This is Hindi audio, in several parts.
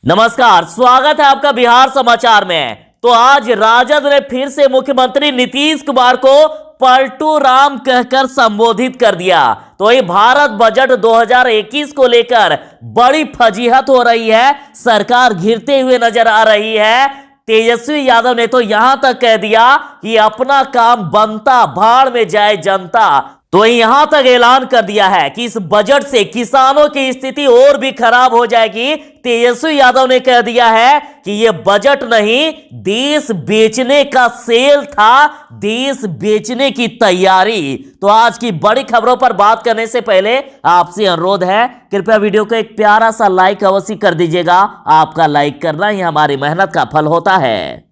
नमस्कार, स्वागत है आपका बिहार समाचार में। तो आज राजद ने फिर से मुख्यमंत्री नीतीश कुमार को पलटू राम कहकर संबोधित कर दिया। तो ये भारत बजट 2021 को लेकर बड़ी फजीहत हो रही है, सरकार घिरते हुए नजर आ रही है। तेजस्वी यादव ने तो यहां तक कह दिया कि अपना काम बनता, भाड़ में जाए जनता। तो यहां तक ऐलान कर दिया है कि इस बजट से किसानों की स्थिति और भी खराब हो जाएगी। तेजस्वी यादव ने कह दिया है कि यह बजट नहीं, देश बेचने का सेल था, देश बेचने की तैयारी। तो आज की बड़ी खबरों पर बात करने से पहले आपसे अनुरोध है, कृपया वीडियो को एक प्यारा सा लाइक अवश्य कर दीजिएगा। आपका लाइक करना ही हमारी मेहनत का फल होता है।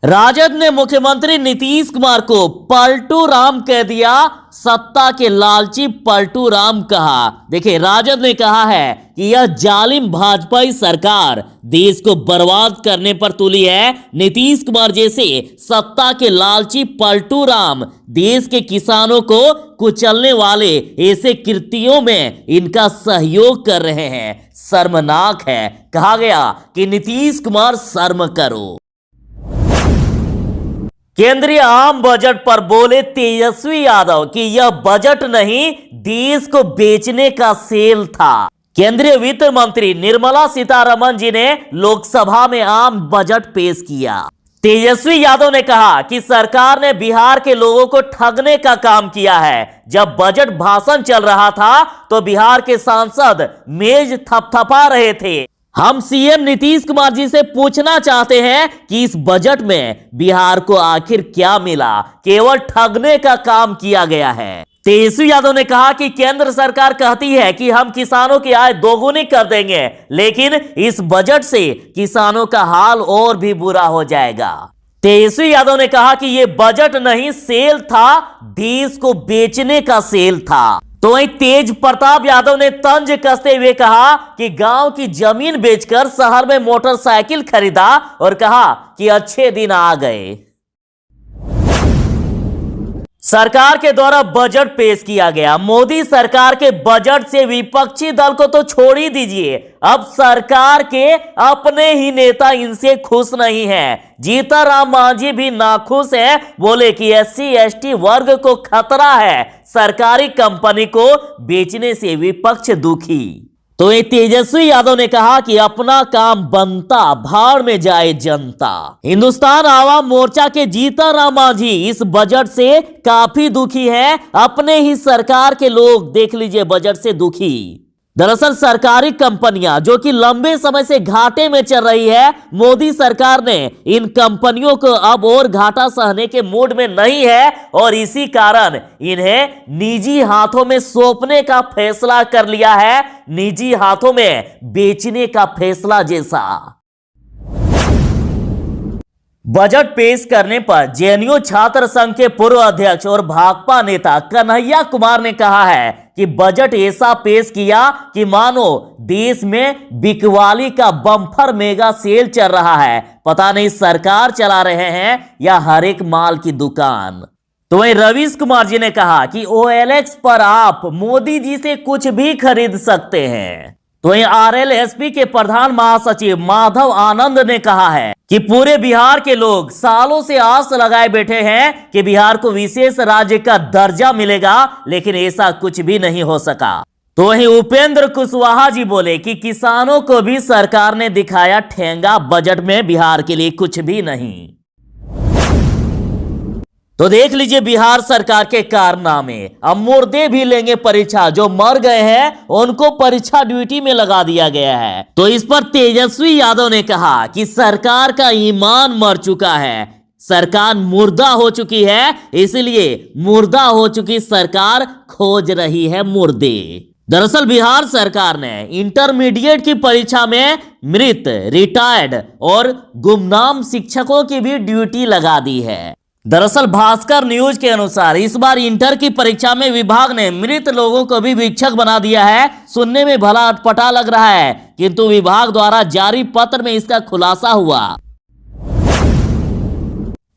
राजद ने मुख्यमंत्री नीतीश कुमार को पलटू राम कह दिया, सत्ता के लालची पलटू राम कहा। देखिए, राजद ने कहा है कि यह जालिम भाजपाई सरकार देश को बर्बाद करने पर तुली है। नीतीश कुमार जैसे सत्ता के लालची पलटू राम देश के किसानों को कुचलने वाले ऐसे कृत्यों में इनका सहयोग कर रहे हैं। शर्मनाक है। कहा गया कि नीतीश कुमार शर्म करो। केंद्रीय आम बजट पर बोले तेजस्वी यादव कि यह बजट नहीं, देश को बेचने का सेल था। केंद्रीय वित्त मंत्री निर्मला सीतारमण जी ने लोकसभा में आम बजट पेश किया। तेजस्वी यादव ने कहा कि सरकार ने बिहार के लोगों को ठगने का काम किया है। जब बजट भाषण चल रहा था तो बिहार के सांसद मेज थपथपा रहे थे। हम सीएम नीतीश कुमार जी से पूछना चाहते हैं कि इस बजट में बिहार को आखिर क्या मिला? केवल ठगने का काम किया गया है। तेजस्वी यादव ने कहा कि केंद्र सरकार कहती है कि हम किसानों की आय दोगुनी कर देंगे, लेकिन इस बजट से किसानों का हाल और भी बुरा हो जाएगा। तेजस्वी यादव ने कहा कि यह बजट नहीं, सेल था, देश को बेचने का सेल था। तो वहीं तेज प्रताप यादव ने तंज कसते हुए कहा कि गांव की जमीन बेचकर शहर में मोटरसाइकिल खरीदा और कहा कि अच्छे दिन आ गए। सरकार के द्वारा बजट पेश किया गया। मोदी सरकार के बजट से विपक्षी दल को तो छोड़ ही दीजिए, अब सरकार के अपने ही नेता इनसे खुश नहीं हैं। जीतनराम मांझी भी नाखुश है, बोले कि SC/ST वर्ग को खतरा है, सरकारी कंपनी को बेचने से विपक्ष दुखी। तो ये तेजस्वी यादव ने कहा कि अपना काम बनता, भाड़ में जाए जनता। हिंदुस्तान आवाम मोर्चा के जीतनराम मांझी इस बजट से काफी दुखी हैं। अपने ही सरकार के लोग देख लीजिए बजट से दुखी। दरअसल सरकारी कंपनियां जो कि लंबे समय से घाटे में चल रही है, मोदी सरकार ने इन कंपनियों को अब और घाटा सहने के मूड में नहीं है और इसी कारण इन्हें निजी हाथों में सौंपने का फैसला कर लिया है, निजी हाथों में बेचने का फैसला जैसा। बजट पेश करने पर जेएनयू छात्र संघ के पूर्व अध्यक्ष और भाकपा नेता कन्हैया कुमार ने कहा है कि बजट ऐसा पेश किया कि मानो देश में बिकवाली का बम्पर मेगा सेल चल रहा है। पता नहीं सरकार चला रहे हैं या हर एक माल की दुकान। तो वहीं रवीश कुमार जी ने कहा कि OLX पर आप मोदी जी से कुछ भी खरीद सकते हैं। तो वहीं RLSP के प्रधान महासचिव माधव आनंद ने कहा है कि पूरे बिहार के लोग सालों से आस लगाए बैठे हैं कि बिहार को विशेष राज्य का दर्जा मिलेगा, लेकिन ऐसा कुछ भी नहीं हो सका। तो वहीं उपेंद्र कुशवाहा जी बोले कि किसानों को भी सरकार ने दिखाया ठेंगा, बजट में बिहार के लिए कुछ भी नहीं। तो देख लीजिए बिहार सरकार के कारनामे। अब मुर्दे भी लेंगे परीक्षा, जो मर गए हैं उनको परीक्षा ड्यूटी में लगा दिया गया है। तो इस पर तेजस्वी यादव ने कहा कि सरकार का ईमान मर चुका है, सरकार मुर्दा हो चुकी है, इसलिए मुर्दा हो चुकी सरकार खोज रही है मुर्दे। दरअसल बिहार सरकार ने इंटरमीडिएट की परीक्षा में मृत, रिटायर्ड और गुमनाम शिक्षकों की भी ड्यूटी लगा दी है। दरअसल भास्कर न्यूज के अनुसार इस बार इंटर की परीक्षा में विभाग ने मृत लोगों को भी शिक्षक बना दिया है। सुनने में भला अटपटा लग रहा है, किंतु विभाग द्वारा जारी पत्र में इसका खुलासा हुआ।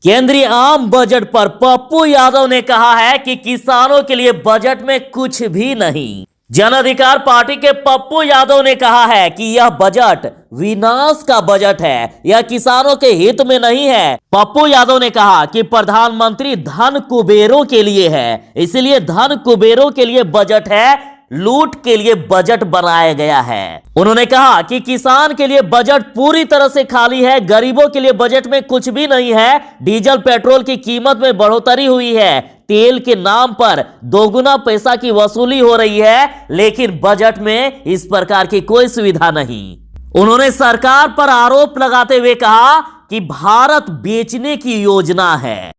केंद्रीय आम बजट पर पप्पू यादव ने कहा है कि किसानों के लिए बजट में कुछ भी नहीं। जन अधिकार पार्टी के पप्पू यादव ने कहा है कि यह बजट विनाश का बजट है, यह किसानों के हित में नहीं है। पप्पू यादव ने कहा कि प्रधानमंत्री धन कुबेरों के लिए है, इसलिए धन कुबेरों के लिए बजट है, लूट के लिए बजट बनाया गया है। उन्होंने कहा कि किसान के लिए बजट पूरी तरह से खाली है, गरीबों के लिए बजट में कुछ भी नहीं है। डीजल पेट्रोल की कीमत में बढ़ोतरी हुई है, तेल के नाम पर दोगुना पैसा की वसूली हो रही है, लेकिन बजट में इस प्रकार की कोई सुविधा नहीं। उन्होंने सरकार पर आरोप लगाते हुए कहा कि भारत बेचने की योजना है।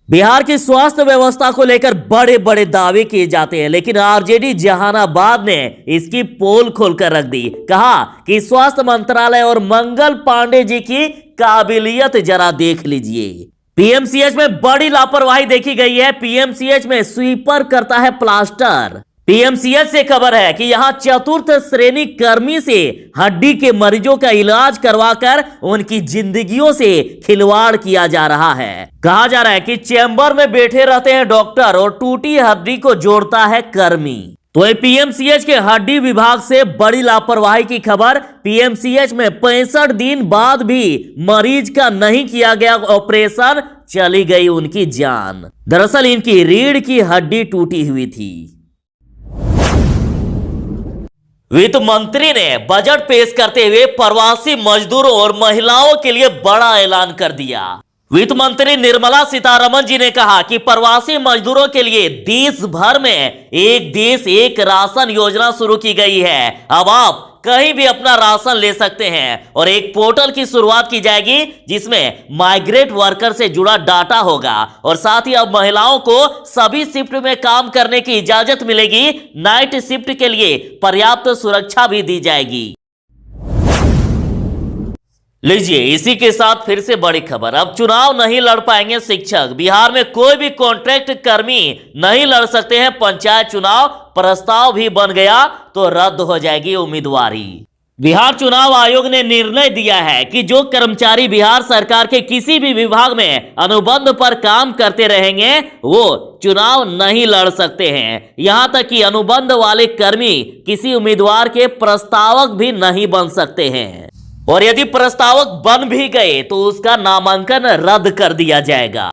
बिहार की स्वास्थ्य व्यवस्था को लेकर बड़े बड़े दावे किए जाते हैं, लेकिन आरजेडी जहानाबाद ने इसकी पोल खोलकर रख दी। कहा कि स्वास्थ्य मंत्रालय और मंगल पांडे जी की काबिलियत जरा देख लीजिए। पीएमसीएच में बड़ी लापरवाही देखी गई है। पीएमसीएच में स्वीपर करता है प्लास्टर। पीएमसीएच से खबर है कि यहां चतुर्थ श्रेणी कर्मी से हड्डी के मरीजों का इलाज करवाकर उनकी जिंदगियों से खिलवाड़ किया जा रहा है। कहा जा रहा है कि चैम्बर में बैठे रहते हैं डॉक्टर और टूटी हड्डी को जोड़ता है कर्मी। तो पीएमसीएच के हड्डी विभाग से बड़ी लापरवाही की खबर। पीएमसीएच में 65 दिन बाद भी मरीज का नहीं किया गया ऑपरेशन, चली गई उनकी जान। दरअसल इनकी रीढ़ की हड्डी टूटी हुई थी। वित्त मंत्री ने बजट पेश करते हुए प्रवासी मजदूरों और महिलाओं के लिए बड़ा ऐलान कर दिया। वित्त मंत्री निर्मला सीतारमण जी ने कहा कि प्रवासी मजदूरों के लिए देश भर में एक देश एक राशन योजना शुरू की गई है। अब आप कहीं भी अपना राशन ले सकते हैं और एक पोर्टल की शुरुआत की जाएगी जिसमें माइग्रेट वर्कर से जुड़ा डाटा होगा और साथ ही अब महिलाओं को सभी शिफ्ट में काम करने की इजाजत मिलेगी। नाइट शिफ्ट के लिए पर्याप्त सुरक्षा भी दी जाएगी। लीजिए, इसी के साथ फिर से बड़ी खबर। अब चुनाव नहीं लड़ पाएंगे शिक्षक। बिहार में कोई भी कॉन्ट्रैक्ट कर्मी नहीं लड़ सकते हैं पंचायत चुनाव। प्रस्ताव भी बन गया तो रद्द हो जाएगी उम्मीदवारी। बिहार चुनाव आयोग ने निर्णय दिया है कि जो कर्मचारी बिहार सरकार के किसी भी विभाग में अनुबंध पर काम करते रहेंगे वो चुनाव नहीं लड़ सकते हैं। यहां तक कि अनुबंध वाले कर्मी किसी उम्मीदवार के प्रस्तावक भी नहीं बन सकते हैं, और यदि प्रस्तावक बन भी गए तो उसका नामांकन रद्द कर दिया जाएगा।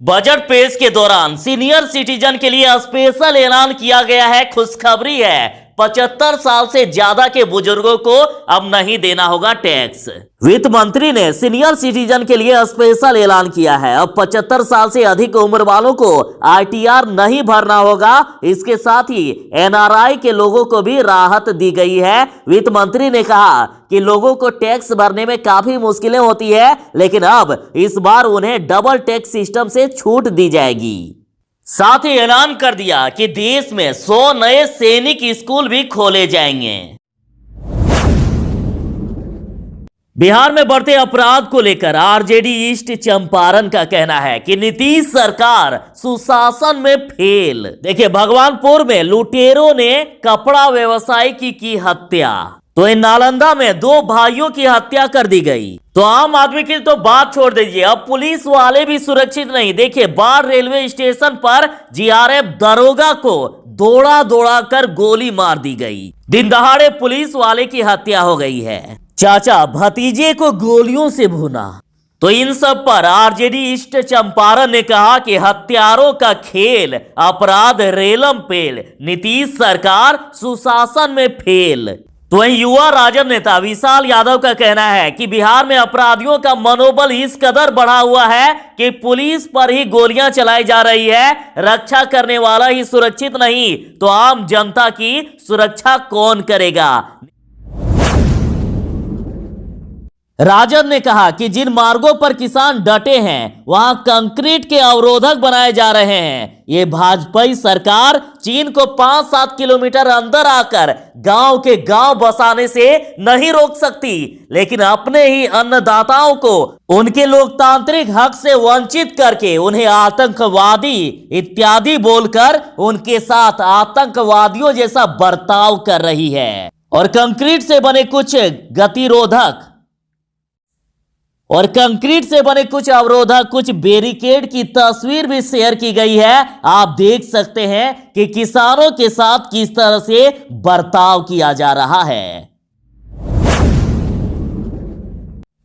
बजट पेश के दौरान सीनियर सिटीजन के लिए स्पेशल ऐलान किया गया है। खुशखबरी है, 75 साल से ज्यादा के बुजुर्गों को अब नहीं देना होगा टैक्स। वित्त मंत्री ने सीनियर सिटीजन के लिए स्पेशल ऐलान किया है। अब 75 साल से अधिक उम्र वालों को आईटीआर नहीं भरना होगा। इसके साथ ही एनआरआई के लोगों को भी राहत दी गई है। वित्त मंत्री ने कहा कि लोगों को टैक्स भरने में काफी मुश्किलें होती है, लेकिन अब इस बार उन्हें डबल टैक्स सिस्टम से छूट दी जाएगी। साथ ही ऐलान कर दिया कि देश में 100 नए सैनिक स्कूल भी खोले जाएंगे। बिहार में बढ़ते अपराध को लेकर आरजेडी ईस्ट चंपारण का कहना है कि नीतीश सरकार सुशासन में फेल। देखिए, भगवानपुर में लुटेरों ने कपड़ा व्यवसायी की हत्या, तो इन नालंदा में 2 भाइयों की हत्या कर दी गई। तो आम आदमी की तो बात छोड़ दीजिए, अब पुलिस वाले भी सुरक्षित नहीं। देखिए, बाढ़ रेलवे स्टेशन पर जीआरएफ दरोगा को दौड़ा दौड़ा कर गोली मार दी गई। दिन दहाड़े पुलिस वाले की हत्या हो गई है। चाचा भतीजे को गोलियों से भुना। तो इन सब पर आरजेडी ईस्ट चंपारण ने कहा कि हत्यारों का खेल, अपराध रेलम पेल, नीतीश सरकार सुशासन में फेल। तो वहीं युवा राजद नेता विशाल यादव का कहना है कि बिहार में अपराधियों का मनोबल इस कदर बढ़ा हुआ है कि पुलिस पर ही गोलियां चलाई जा रही है। रक्षा करने वाला ही सुरक्षित नहीं तो आम जनता की सुरक्षा कौन करेगा। राजद ने कहा कि जिन मार्गों पर किसान डटे हैं वहां कंक्रीट के अवरोधक बनाए जा रहे हैं। ये भाजपा सरकार चीन को 5-7 किलोमीटर अंदर आकर गांव के गांव बसाने से नहीं रोक सकती, लेकिन अपने ही अन्नदाताओं को उनके लोकतांत्रिक हक से वंचित करके उन्हें आतंकवादी इत्यादि बोलकर उनके साथ आतंकवादियों जैसा बर्ताव कर रही है। और कंक्रीट से बने कुछ गतिरोधक और कंक्रीट से बने कुछ अवरोधक, कुछ बैरिकेड की तस्वीर भी शेयर की गई है। आप देख सकते हैं कि किसानों के साथ किस तरह से बर्ताव किया जा रहा है।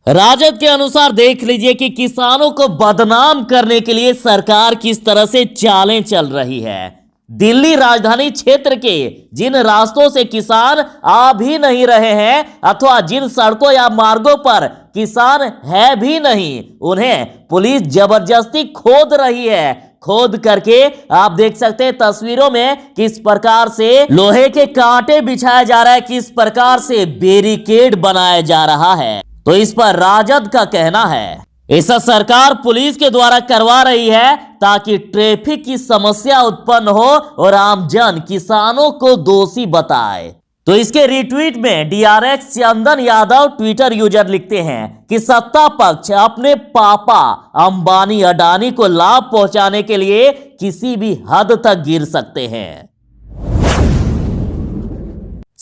राजद के अनुसार देख लीजिए कि किसानों को बदनाम करने के लिए सरकार किस तरह से चालें चल रही है। दिल्ली राजधानी क्षेत्र के जिन रास्तों से किसान आ भी नहीं रहे हैं अथवा जिन सड़कों या मार्गों पर किसान है भी नहीं, उन्हें पुलिस जबरदस्ती खोद रही है। खोद करके आप देख सकते हैं तस्वीरों में किस प्रकार से लोहे के कांटे बिछाया जा रहा है, किस प्रकार से बैरिकेड बनाया जा रहा है। तो इस पर राजद का कहना है ऐसा सरकार पुलिस के द्वारा करवा रही है ताकि ट्रैफिक की समस्या उत्पन्न हो और आमजन किसानों को दोषी बताए। तो इसके रिट्वीट में DRX Chandan Yadav Twitter user लिखते हैं कि सत्ता पक्ष अपने पापा अंबानी अडानी को लाभ पहुंचाने के लिए किसी भी हद तक गिर सकते हैं।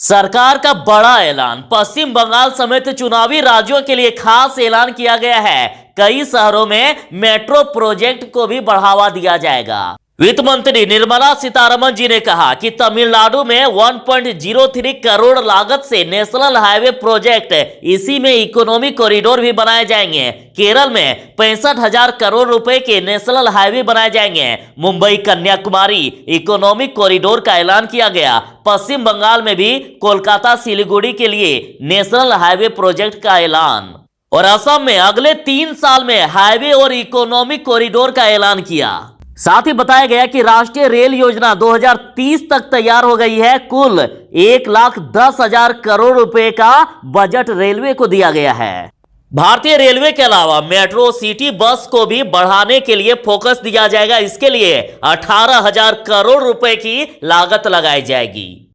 सरकार का बड़ा ऐलान, पश्चिम बंगाल समेत चुनावी राज्यों के लिए खास ऐलान किया गया है। कई शहरों में मेट्रो प्रोजेक्ट को भी बढ़ावा दिया जाएगा। वित्त मंत्री निर्मला सीतारमण जी ने कहा कि तमिलनाडु में 1.03 करोड़ लागत से नेशनल हाईवे प्रोजेक्ट, इसी में इकोनॉमिक कॉरिडोर भी बनाए जाएंगे। केरल में 65,000 करोड़ रुपए के नेशनल हाईवे बनाए जाएंगे। मुंबई कन्याकुमारी इकोनॉमिक कॉरिडोर का ऐलान किया गया। पश्चिम बंगाल में भी कोलकाता सिलीगुड़ी के लिए नेशनल हाईवे प्रोजेक्ट का ऐलान, और असम में अगले 3 साल में हाईवे और इकोनॉमिक कॉरिडोर का ऐलान किया। साथ ही बताया गया कि राष्ट्रीय रेल योजना 2030 तक तैयार हो गई है। कुल 1,10,000 करोड़ रुपए का बजट रेलवे को दिया गया है। भारतीय रेलवे के अलावा मेट्रो, सिटी बस को भी बढ़ाने के लिए फोकस दिया जाएगा। इसके लिए 18,000 करोड़ रुपए की लागत लगाई जाएगी।